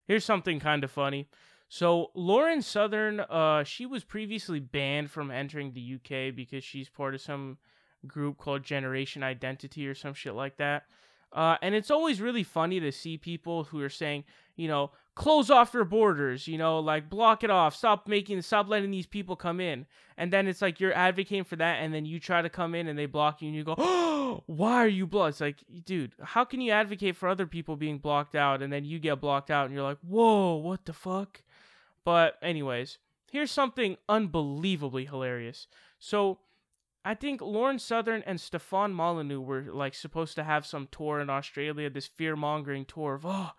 Here's something kind of funny. So Lauren Southern, she was previously banned from entering the UK because she's part of some group called Generation Identity or some shit like that. And it's always really funny to see people who are saying, close off your borders, like block it off, stop letting these people come in. And then it's like you're advocating for that, and then you try to come in and they block you, and you go, oh, why are you blocked? It's like, dude, how can you advocate for other people being blocked out, and then you get blocked out, and you're like, whoa, what the fuck? But anyways, here's something unbelievably hilarious. So I think Lauren Southern and Stefan Molyneux were like supposed to have some tour in Australia, this fear-mongering tour of, oh,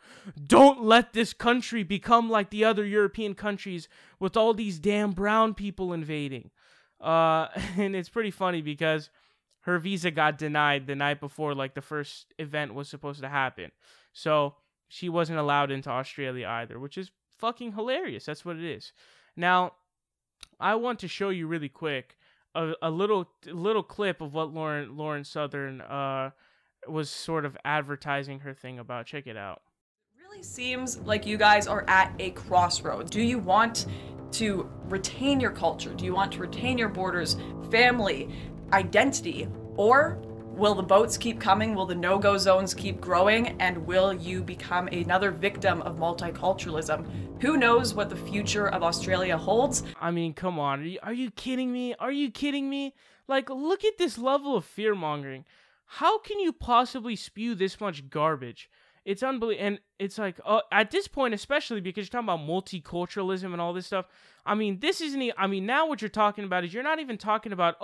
don't let this country become like the other European countries with all these damn brown people invading. And it's pretty funny because her visa got denied the night before like the first event was supposed to happen. So she wasn't allowed into Australia either, which is fucking hilarious. That's what it is. Now, I want to show you really quick a little clip of what Lauren Southern was sort of advertising her thing about. Check it out. It really seems like you guys are at a crossroad. Do you want to retain your culture? Do you want to retain your borders, family, identity? Or will the boats keep coming? Will the no-go zones keep growing? And will you become another victim of multiculturalism? Who knows what the future of Australia holds? I mean, come on. Are you kidding me? Are you kidding me? Like, look at this level of fear-mongering. How can you possibly spew this much garbage? It's unbelievable. And it's like, at this point, especially because you're talking about multiculturalism and all this stuff. I mean, now what you're talking about is you're not even talking about,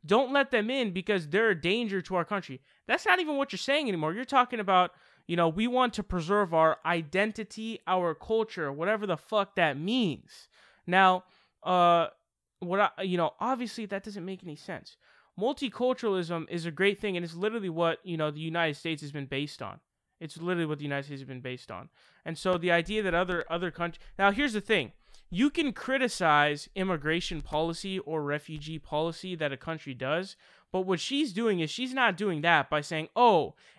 don't let them in because they're a danger to our country. That's not even what you're saying anymore. You're talking about, we want to preserve our identity, our culture, whatever the fuck that means. Now, obviously that doesn't make any sense. Multiculturalism is a great thing, and it's literally what, the United States has been based on. It's literally what the United States has been based on. And so the idea that other countries... Now, here's the thing. You can criticize immigration policy or refugee policy that a country does, but what she's doing is she's not doing that by saying,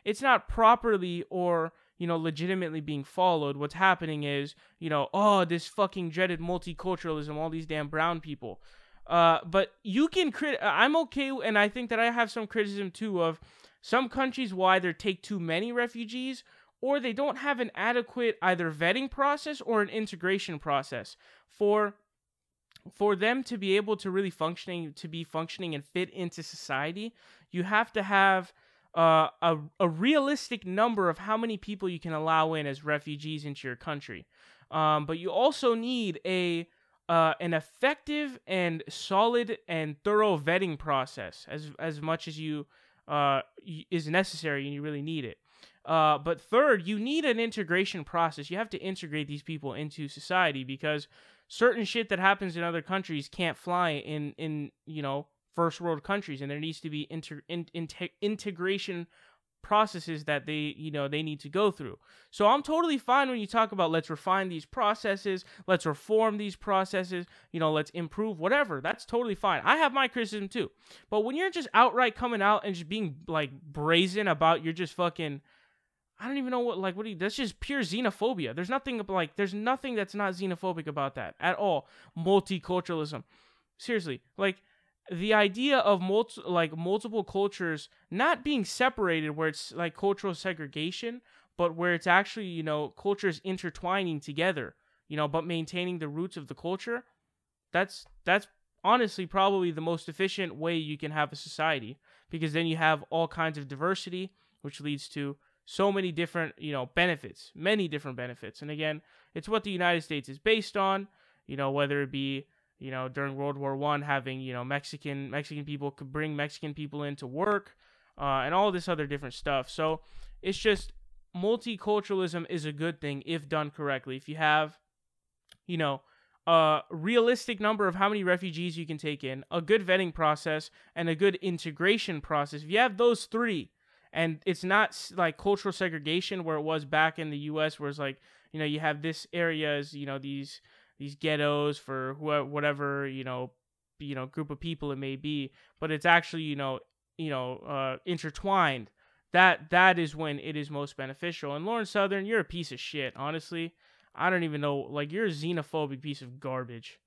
it's not properly or, legitimately being followed. What's happening is, this fucking dreaded multiculturalism, all these damn brown people. But you can I'm okay, and I think that I have some criticism too of some countries will either take too many refugees or they don't have an adequate either vetting process or an integration process for them to be able to really be functioning and fit into society. You have to have a realistic number of how many people you can allow in as refugees into your country. But you also need an effective and solid and thorough vetting process as much as is necessary, and you really need it. But third, you need an integration process. You have to integrate these people into society because certain shit that happens in other countries can't fly in first world countries, and there needs to be integration processes that they need to go through. So I'm totally fine when you talk about let's refine these processes, let's reform these processes, let's improve whatever. That's totally fine. I have my criticism too. But when you're just outright coming out and just being like brazen about you're just fucking, I don't even know that's just pure xenophobia. There's nothing that's not xenophobic about that at all. Multiculturalism. Seriously, the idea of multiple cultures not being separated where it's like cultural segregation, but where it's actually, cultures intertwining together, but maintaining the roots of the culture. That's honestly probably the most efficient way you can have a society, because then you have all kinds of diversity, which leads to so many different, benefits, many different benefits. And again, it's what the United States is based on, whether it be, during World War I, having, Mexican people could bring Mexican people in to work, and all this other different stuff. So it's just multiculturalism is a good thing if done correctly. If you have, a realistic number of how many refugees you can take in, a good vetting process, and a good integration process. If you have those three, and it's not like cultural segregation where it was back in the U.S., where it's like, you have this area as, these ghettos for whatever, group of people it may be, but it's actually, intertwined. That is when it is most beneficial. And Lauren Southern, you're a piece of shit, honestly. I don't even know. Like, you're a xenophobic piece of garbage.